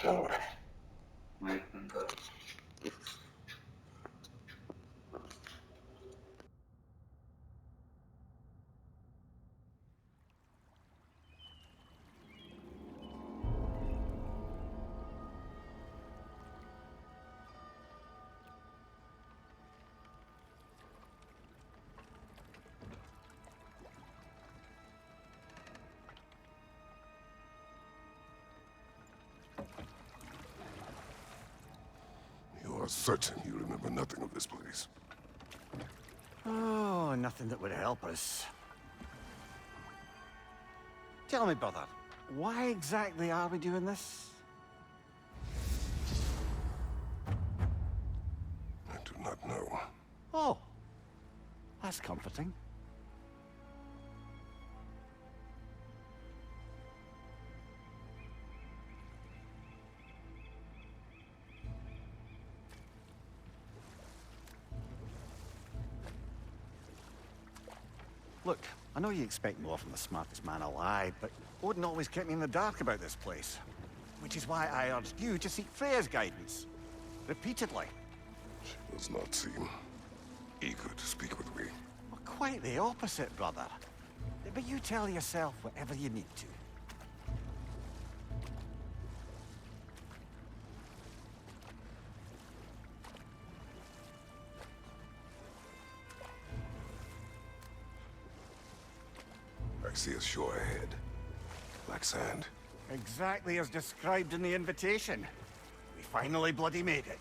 Tell me. You are certain you remember nothing of this place? Oh, nothing that would help us. Tell me, brother, why exactly are we doing this? I do not know. Oh, that's comforting. Look, I know you expect more from the smartest man alive, but Odin always kept me in the dark about this place. Which is why I urged you to seek Freya's guidance. Repeatedly. She does not seem eager to speak with me. Well, quite the opposite, brother. But you tell yourself whatever you need to. I see a shore ahead. Black sand. Exactly as described in the invitation. We finally bloody made it.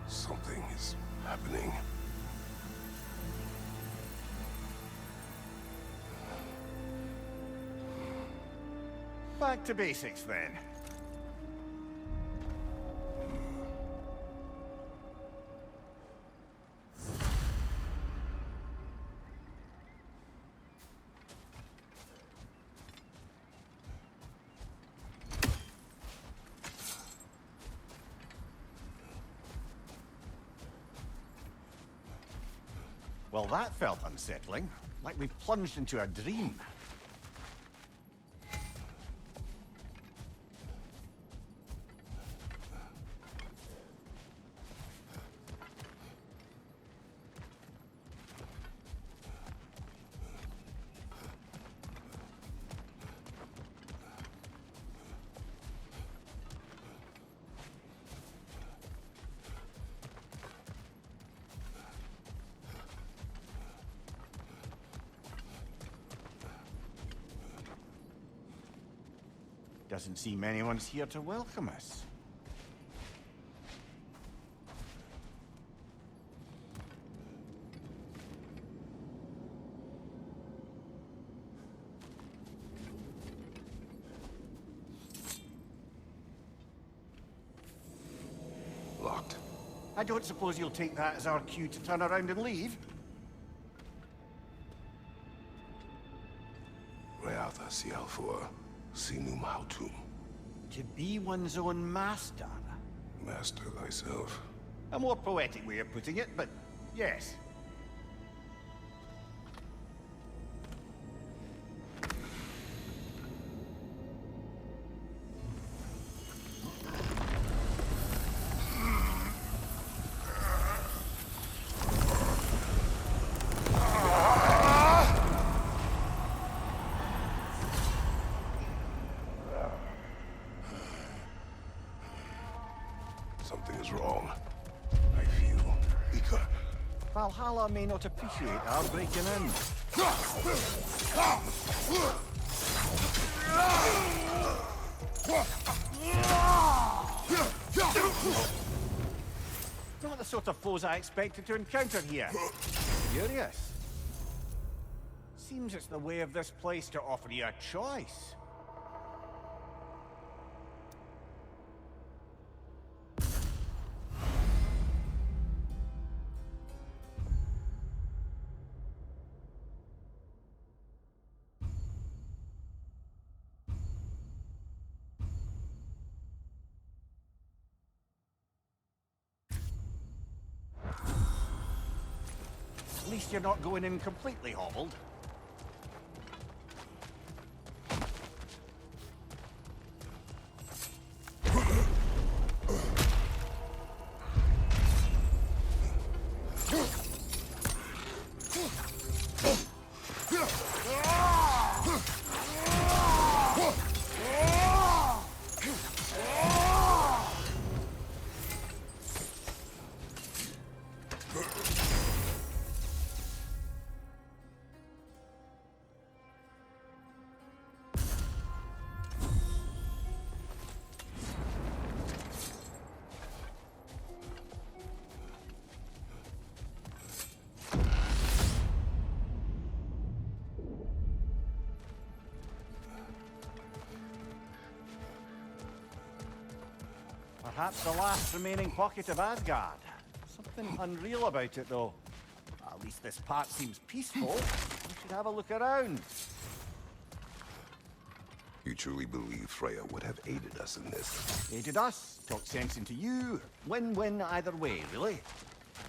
Something is happening. Back to basics, then. Well, that felt unsettling. Like we plunged into a dream. Doesn't seem anyone's here to welcome us. Locked. I don't suppose you'll take that as our cue to turn around and leave? Reatha Sialfor, Sinum Hautum. To be one's own master. Master thyself. A more poetic way of putting it, but yes. Something is wrong. I feel weaker. Valhalla may not appreciate our breaking in. Not the sort of foes I expected to encounter here. Curious. Seems it's the way of this place to offer you a choice. At least you're not going in completely hobbled. Perhaps the last remaining pocket of Asgard. Something unreal about it, though. At least this part seems peaceful. We should have a look around. You truly believe Freya would have aided us in this? Aided us, talked sense into you. Win-win either way, really.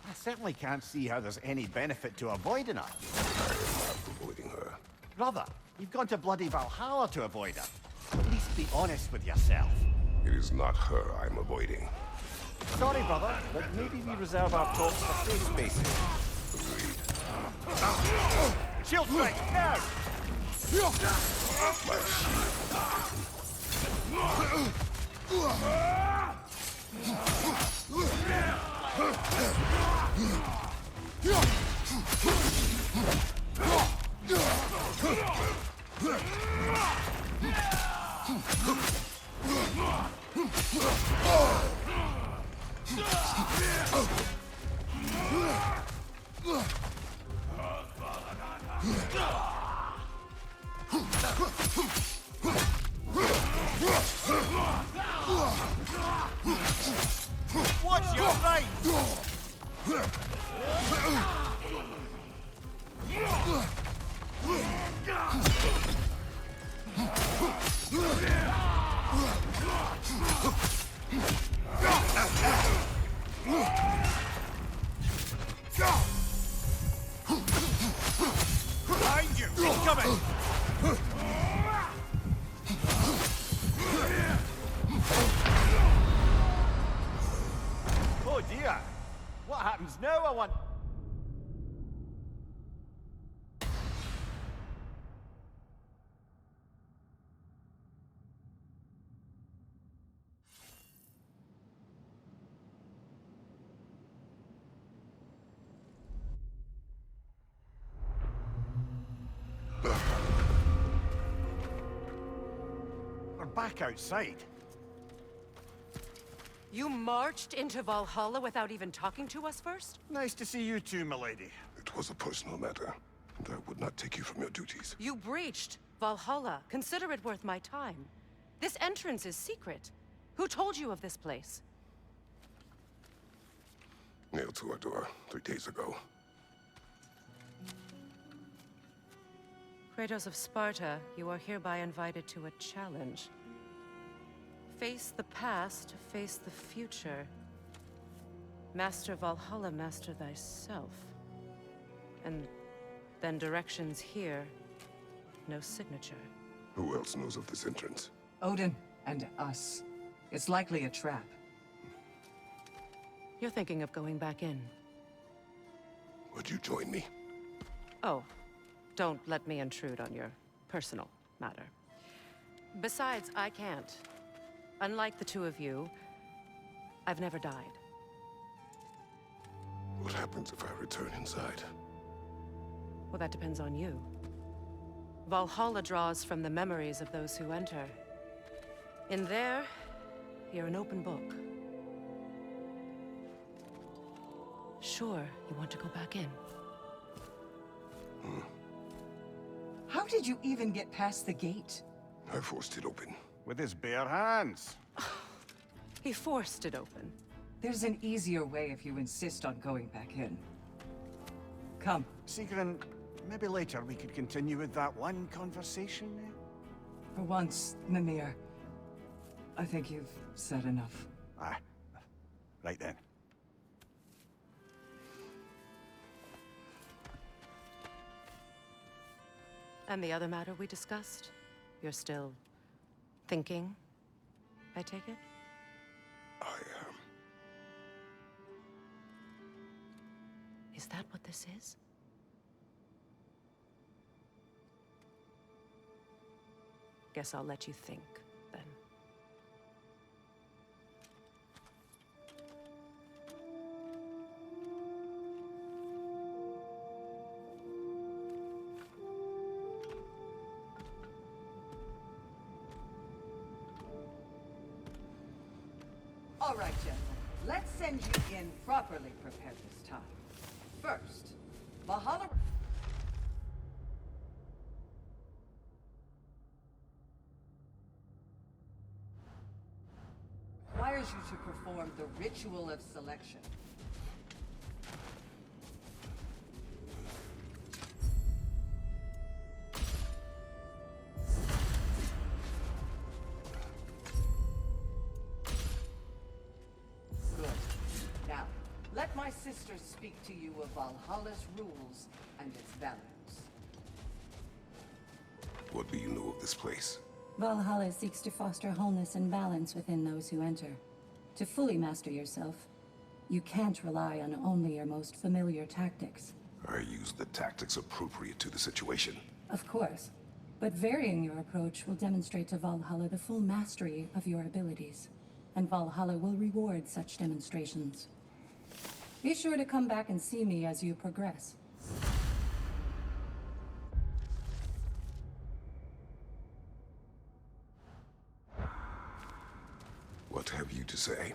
I certainly can't see how there's any benefit to avoiding her. I am not avoiding her. Brother, you've gone to bloody Valhalla to avoid her. At least be honest with yourself. It is not her I'm avoiding. Sorry, brother, but maybe we reserve our talks for safe spaces. Agreed. Shield strike, now! Watch your right! Behind you! Incoming! Oh dear! What happens now, I want... We're back outside. You marched into Valhalla without even talking to us first? Nice to see you too, milady. It was a personal matter, and I would not take you from your duties. You breached Valhalla. Consider it worth my time. This entrance is secret. Who told you of this place? Nailed to our door 3 days ago. Kratos of Sparta, you are hereby invited to a challenge. Face the past, face the future. Master Valhalla, master thyself. And then directions here, no signature. Who else knows of this entrance? Odin and us. It's likely a trap. You're thinking of going back in. Would you join me? Oh, don't let me intrude on your personal matter. Besides, I can't. Unlike the two of you, I've never died. What happens if I return inside? Well, that depends on you. Valhalla draws from the memories of those who enter. In there, you're an open book. Sure, you want to go back in. How did you even get past the gate? I forced it open. With his bare hands. He forced it open. There's an easier way if you insist on going back in. Come. Sigrun, maybe later we could continue with that one conversation, eh? For once, Mimir, I think you've said enough. Aye. Right then. And the other matter we discussed? You're still thinking, I take it? I Is that what this is? Guess I'll let you think, then. All right, gentlemen. Let's send you in properly prepared this time. First, Valhalla... requires you to perform the ritual of selection. Good. Now, let my sisters speak to you of Valhalla's rules and its values. What do you know of this place? Valhalla seeks to foster wholeness and balance within those who enter. To fully master yourself, you can't rely on only your most familiar tactics. I use the tactics appropriate to the situation. Of course, but varying your approach will demonstrate to Valhalla the full mastery of your abilities, and Valhalla will reward such demonstrations. Be sure to come back and see me as you progress. What have you to say?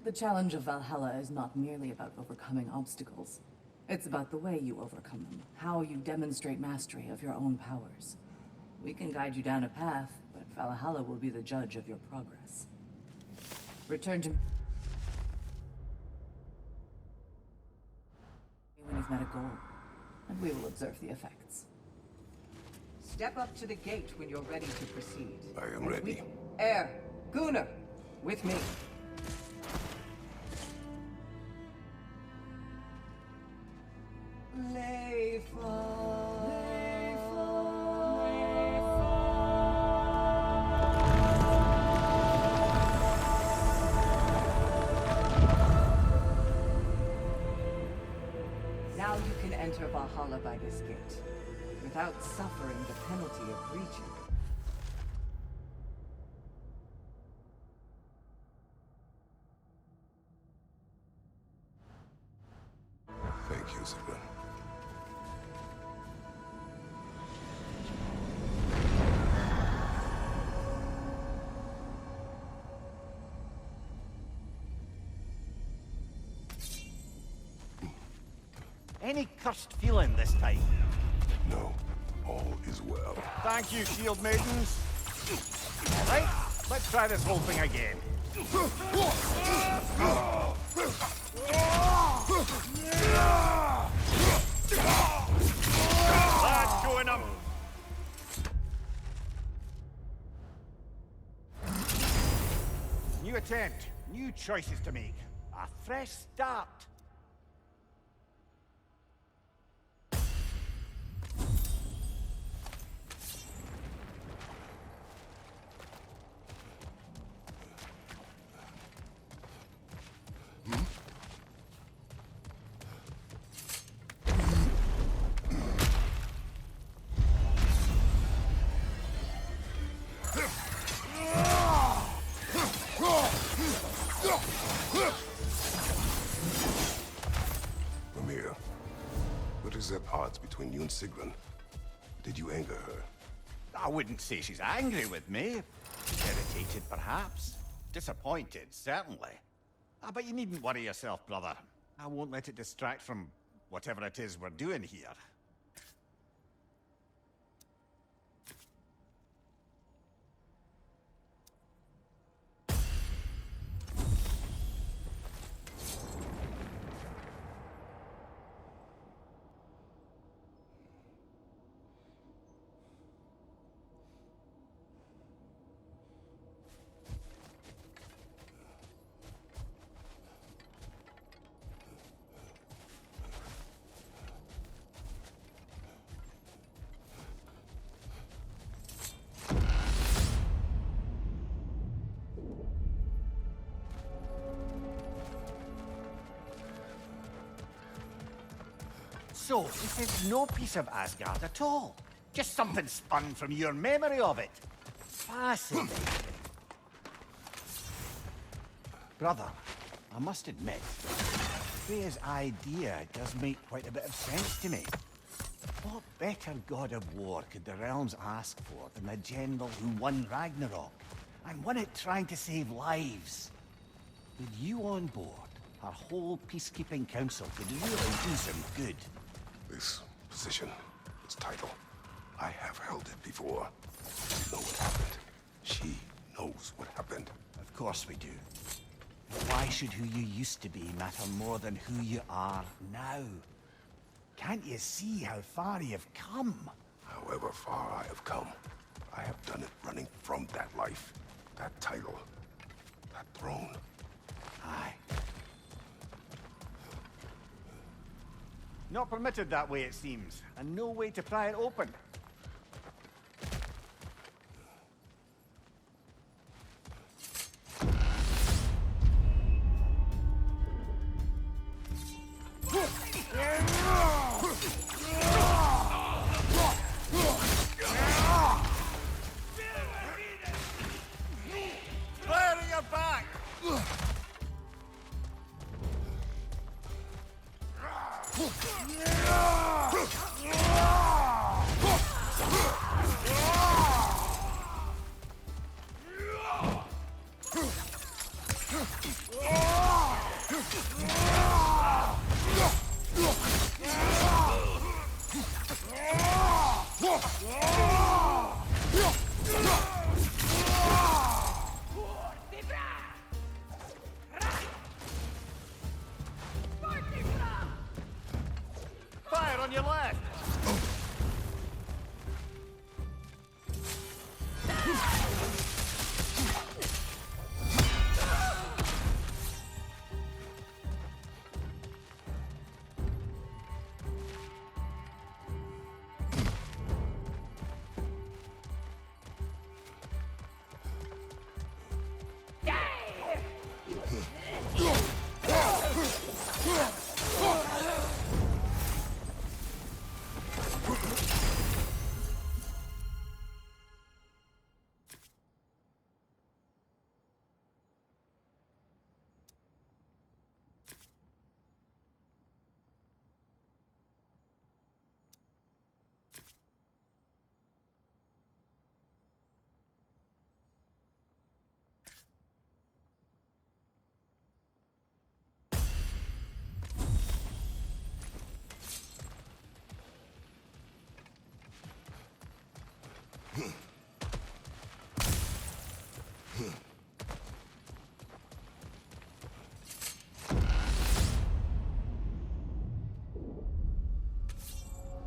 The challenge of Valhalla is not merely about overcoming obstacles. It's about the way you overcome them, how you demonstrate mastery of your own powers. We can guide you down a path, but Valhalla will be the judge of your progress. Return to me when you've met a goal, and we will observe the effects. Step up to the gate when you're ready to proceed. I am ready. Gunnar, with me. Now you can enter Valhalla by this gate, without suffering the penalty of breaching. Thank you, Sigrun. Any cursed feeling this time? No, all is well. Thank you, shield maidens. All right, let's try this whole thing again. That's going up. New attempt, new choices to make. A fresh start. Mimir, what is at odds between you and Sigrun? Did you anger her? I wouldn't say she's angry with me. Irritated, perhaps. Disappointed, certainly. But you needn't worry yourself, brother. I won't let it distract from whatever it is we're doing here. So, this is no piece of Asgard at all. Just something spun from your memory of it. Fascinating. Brother, I must admit, Freya's idea does make quite a bit of sense to me. What better god of war could the realms ask for than the general who won Ragnarok, and won it trying to save lives? With you on board, our whole peacekeeping council could really do some good. This position, this title, I have held it before. You know what happened. She knows what happened. Of course we do. Why should who you used to be matter more than who you are now? Can't you see how far you've come? However far I have come, I have done it running from that life, that title, that throne. Aye. Not permitted that way, it seems, and no way to pry it open. Fire in your back! Fire on your left!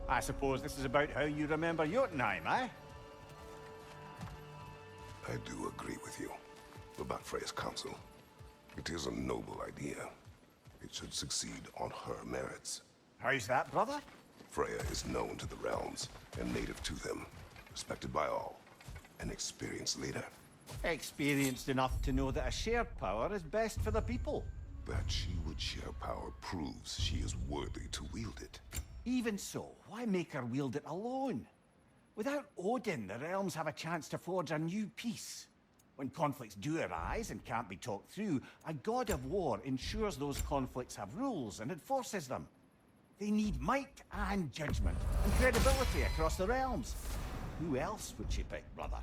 I suppose this is about how you remember Jotunheim, eh? I do agree with you about Freya's council. It is a noble idea. It should succeed on her merits. How's that, brother? Freya is known to the realms and native to them, respected by all, an experienced leader. Experienced enough to know that a shared power is best for the people. That she would share power proves she is worthy to wield it. Even so, why make her wield it alone? Without Odin, the realms have a chance to forge a new peace. When conflicts do arise and can't be talked through, a god of war ensures those conflicts have rules and enforces them. They need might and judgment and credibility across the realms. Who else would she pick, brother?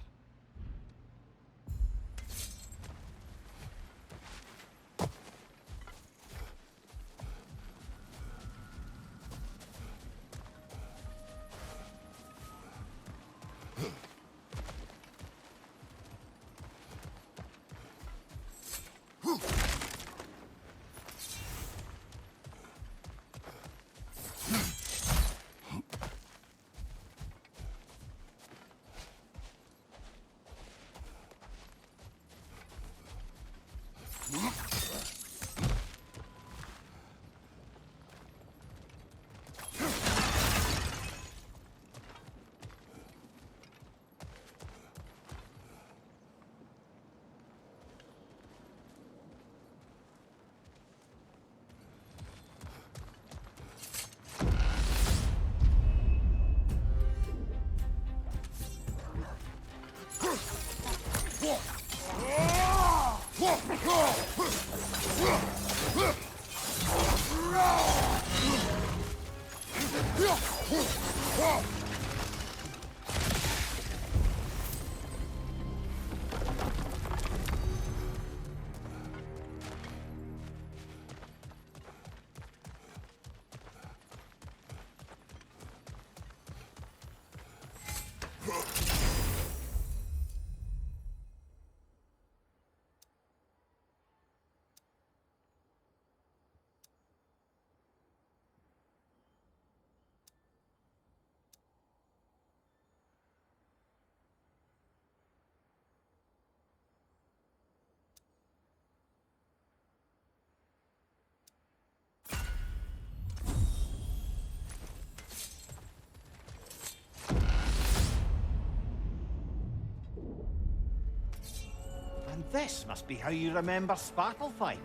And this must be how you remember Svartalfheim.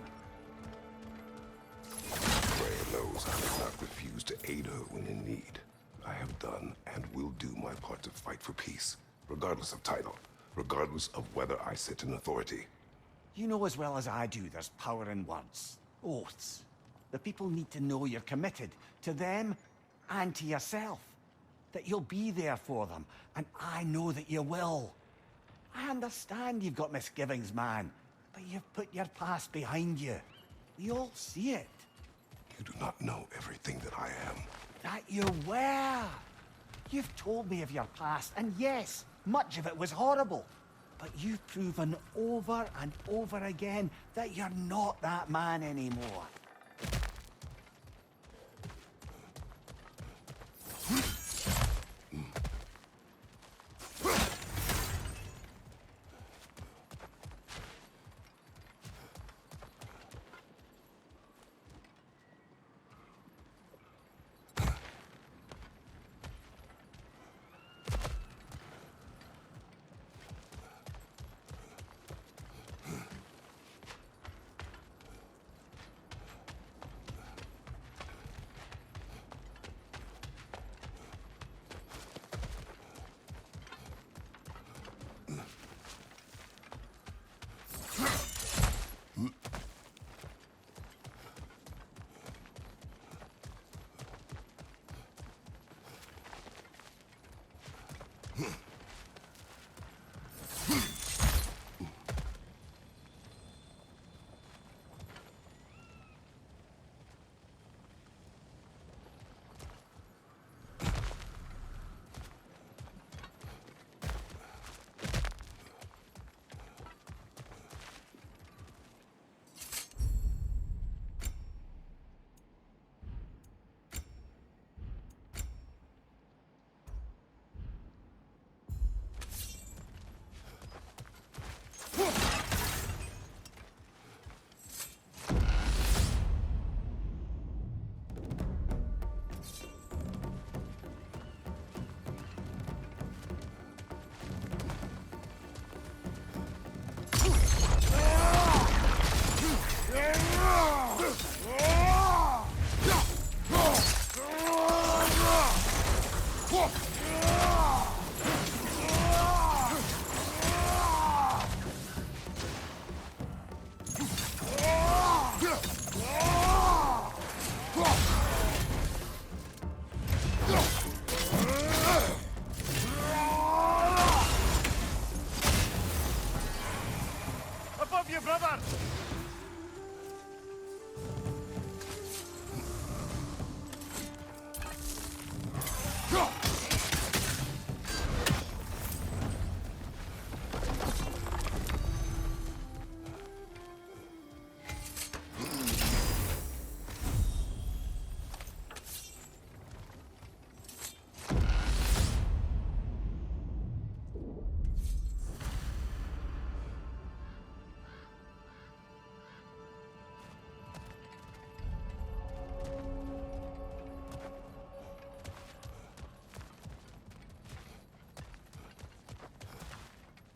Freya knows I will not refuse to aid her when in need. I have done and will do my part to fight for peace, regardless of title, regardless of whether I sit in authority. You know as well as I do there's power in words. Oaths. The people need to know you're committed to them and to yourself. That you'll be there for them, and I know that you will. I understand you've got misgivings, man, but you've put your past behind you. We all see it. You do not know everything that I am. That you were. You've told me of your past, and yes, much of it was horrible. But you've proven over and over again that you're not that man anymore.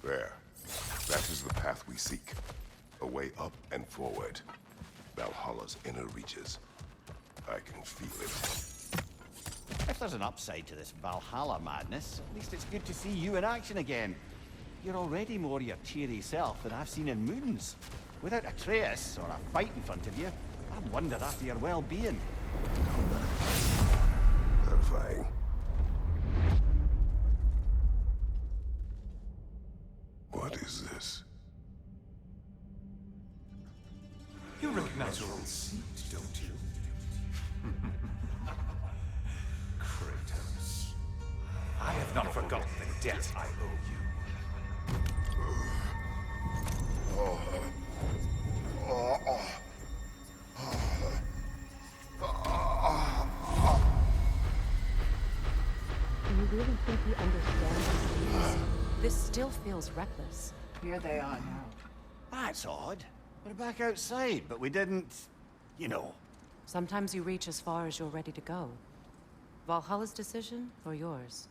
There. That is the path we seek. A way up and forward. Valhalla's inner reaches. I can feel it. If there's an upside to this Valhalla madness, at least it's good to see you in action again. You're already more your cheery self than I've seen in moons. Without a trace or a fight in front of you, I wonder after your well-being. Terrifying. What is this? You recognize your old seat, don't you? Kratos. I have not forgotten the debt I owe you. Do you really think you understand this? This still feels reckless. Here they are now. That's odd. We're back outside, but we didn't... you know. Sometimes you reach as far as you're ready to go. Valhalla's decision, or yours?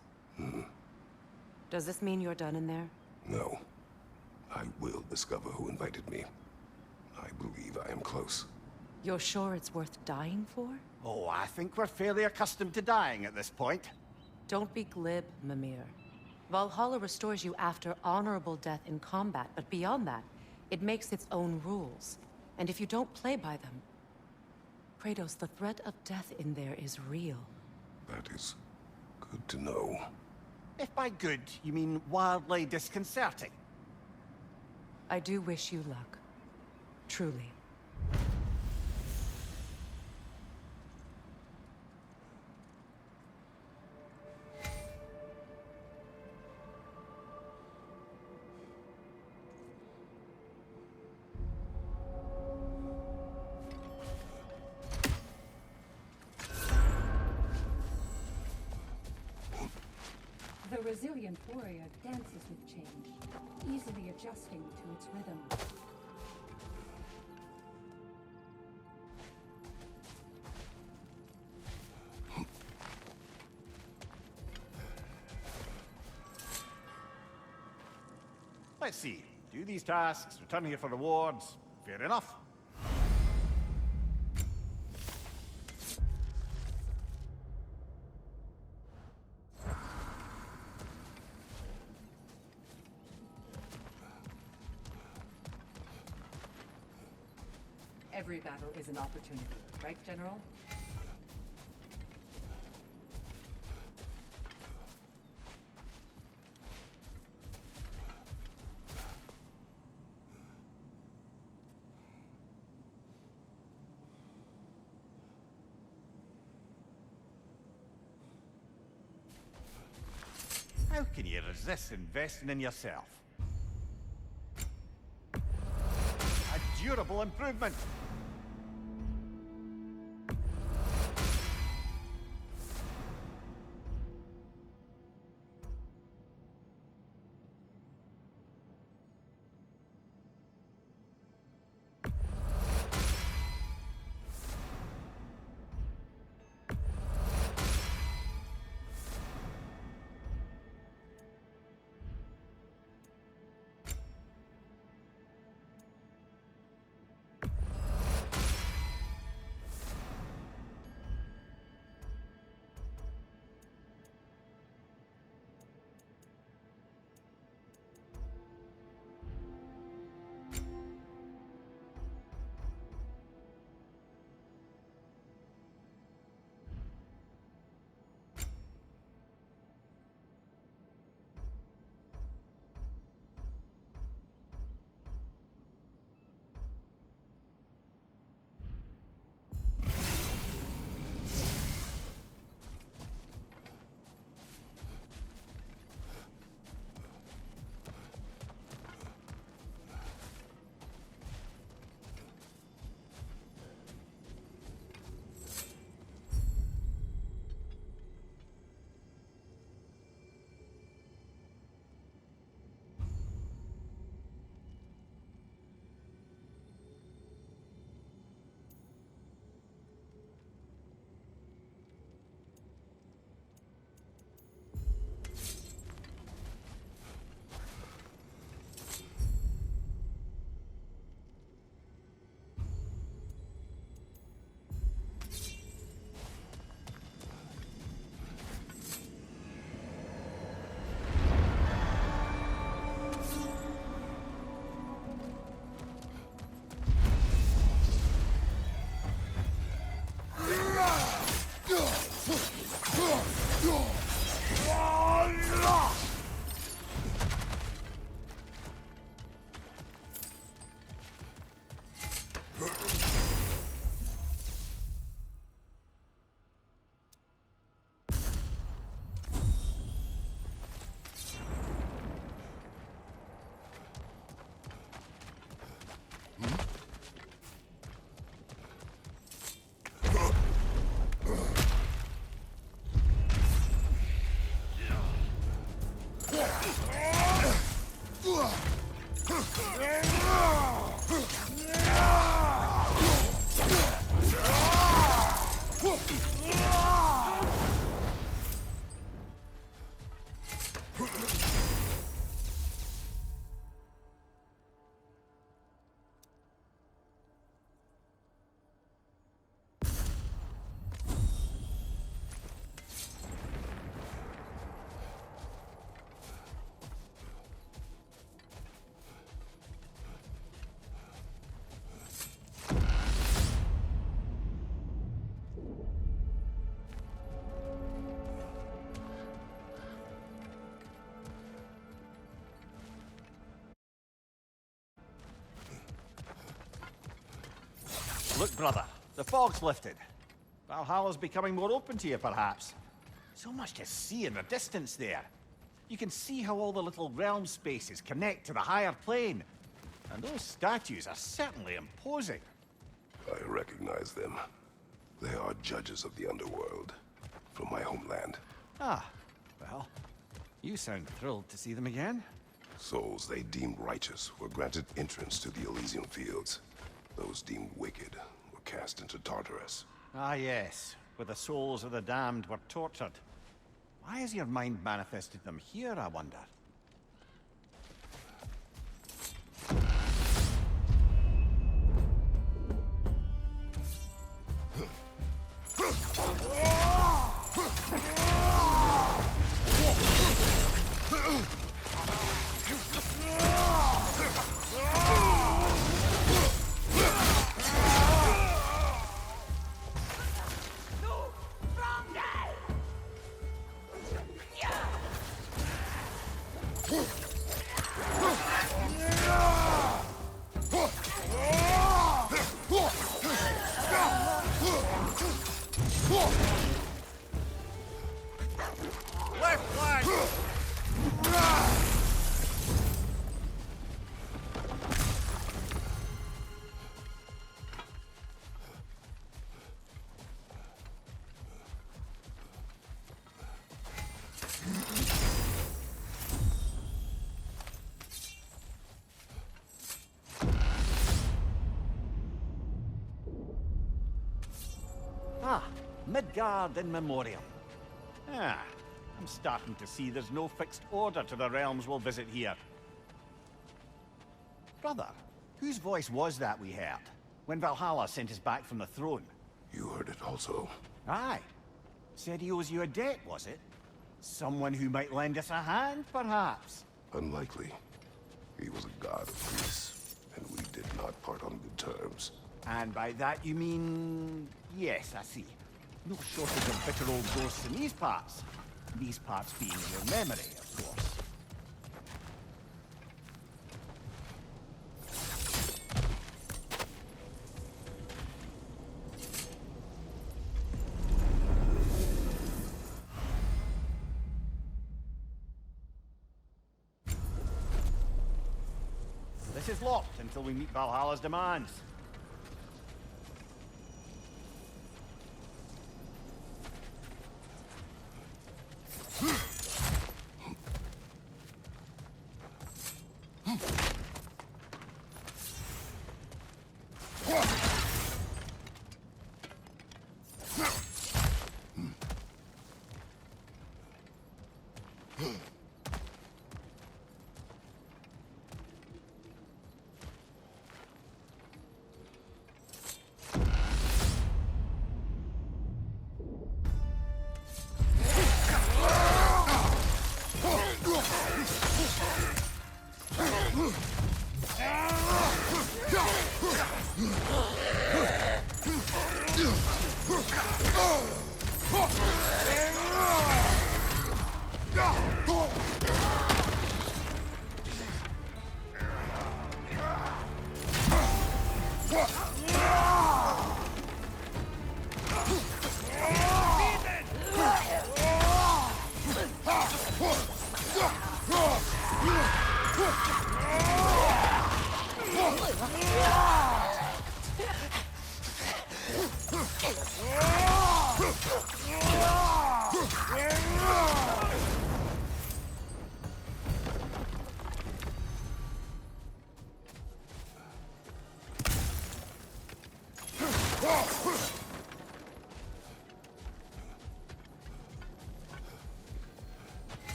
Does this mean you're done in there? No. I will discover who invited me. I believe I am close. You're sure it's worth dying for? Oh, I think we're fairly accustomed to dying at this point. Don't be glib, Mimir. Valhalla restores you after honorable death in combat, but beyond that, it makes its own rules. And if you don't play by them... Kratos, the threat of death in there is real. That is good to know. If by good, you mean wildly disconcerting. I do wish you luck. Truly. The resilient warrior dances with change, easily adjusting to its rhythm. Let's see. Do these tasks, return here for rewards. Fair enough. Every battle is an opportunity, right, General? How can you resist investing in yourself? A durable improvement. Look, brother, the fog's lifted. Valhalla's becoming more open to you, perhaps. So much to see in the distance there. You can see how all the little realm spaces connect to the higher plane. And those statues are certainly imposing. I recognize them. They are judges of the underworld, from my homeland. Ah, well, you sound thrilled to see them again. Souls they deemed righteous were granted entrance to the Elysium Fields. Those deemed wicked were cast into Tartarus. Ah, yes, where the souls of the damned were tortured. Why has your mind manifested them here, I wonder? Ah, Midgard in Memoriam. Ah, I'm starting to see there's no fixed order to the realms we'll visit here. Brother, whose voice was that we heard when Valhalla sent us back from the throne? You heard it also. Aye. Said he owes you a debt, was it? Someone who might lend us a hand, perhaps? Unlikely. He was a god of peace, and we did not part on good terms. And by that you mean... Yes, I see. No shortage of bitter old ghosts in these parts. These parts being your memory, of course. This is locked until we meet Valhalla's demands.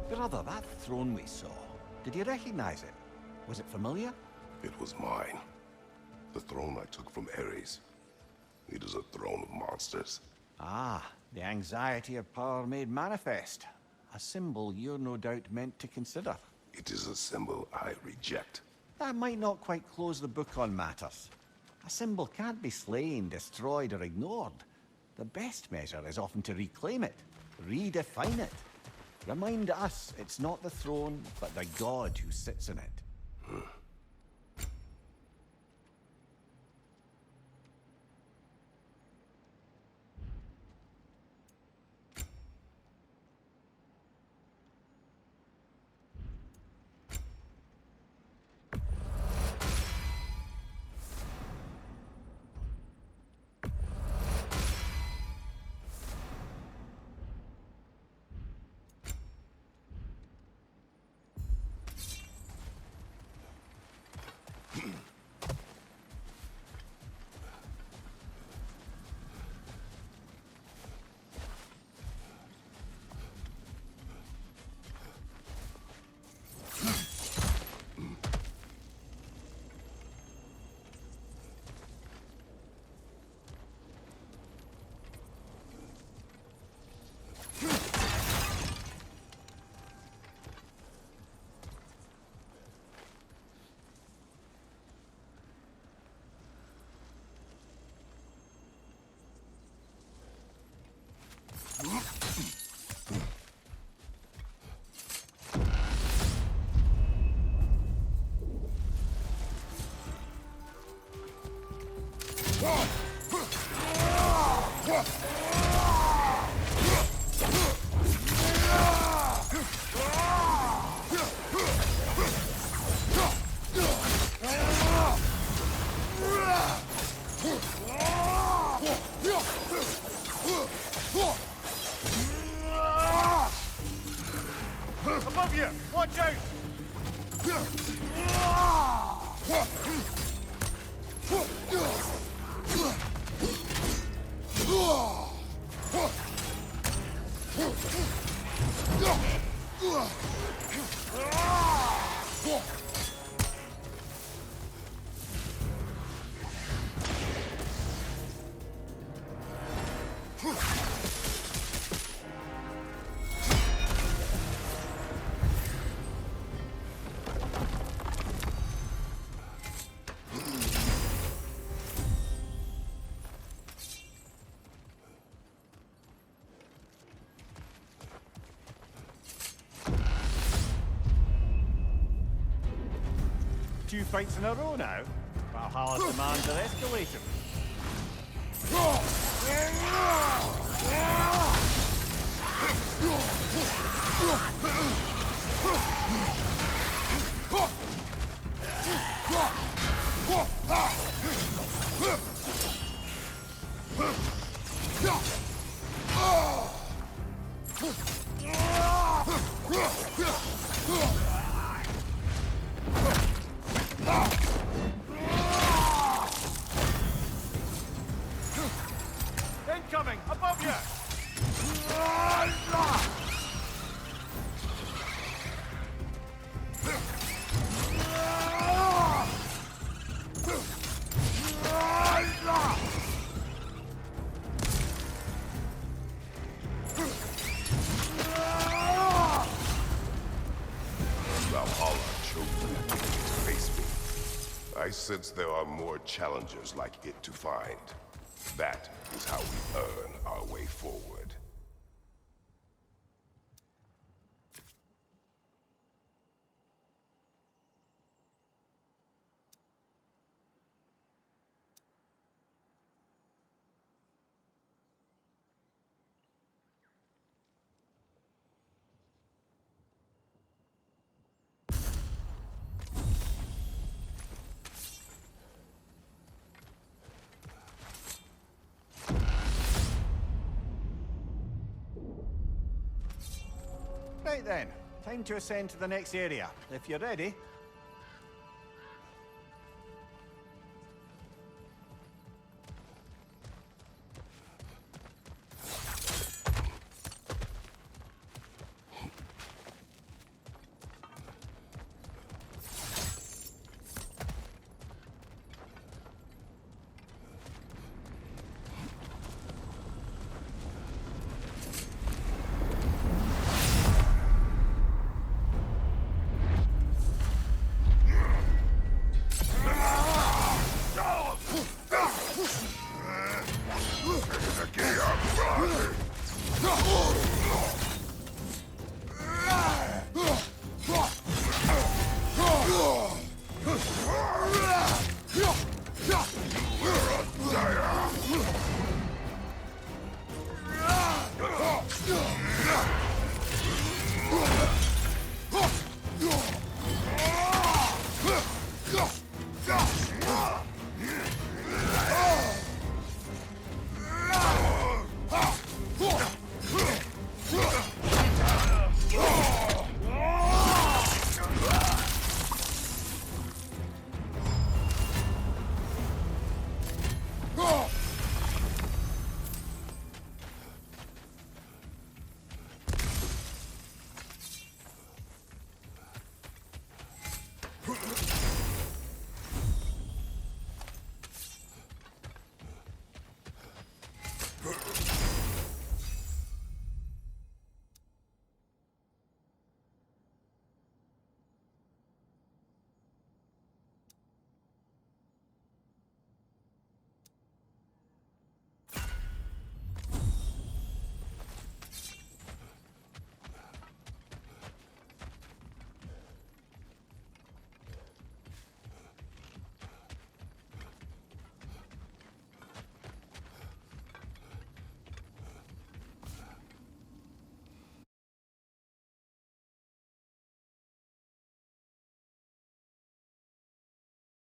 Brother, that throne we saw, did you recognize it? Was it familiar? It was mine. The throne I took from Ares. It is a throne of monsters. Ah, the anxiety of power made manifest. A symbol you're no doubt meant to consider. It is a symbol I reject. That might not quite close the book on matters. A symbol can't be slain, destroyed, or ignored. The best measure is often to reclaim it, redefine it. Remind us it's not the throne, but the god who sits in it. Above you! Watch out! Two fights in a row now. Valhalla's demands are escalating. Incoming! Above you! Valhalla chose you to face me. I sense there are more challengers like it to find. That is how we earn our way forward. Right then, time to ascend to the next area. If you're ready. Get up!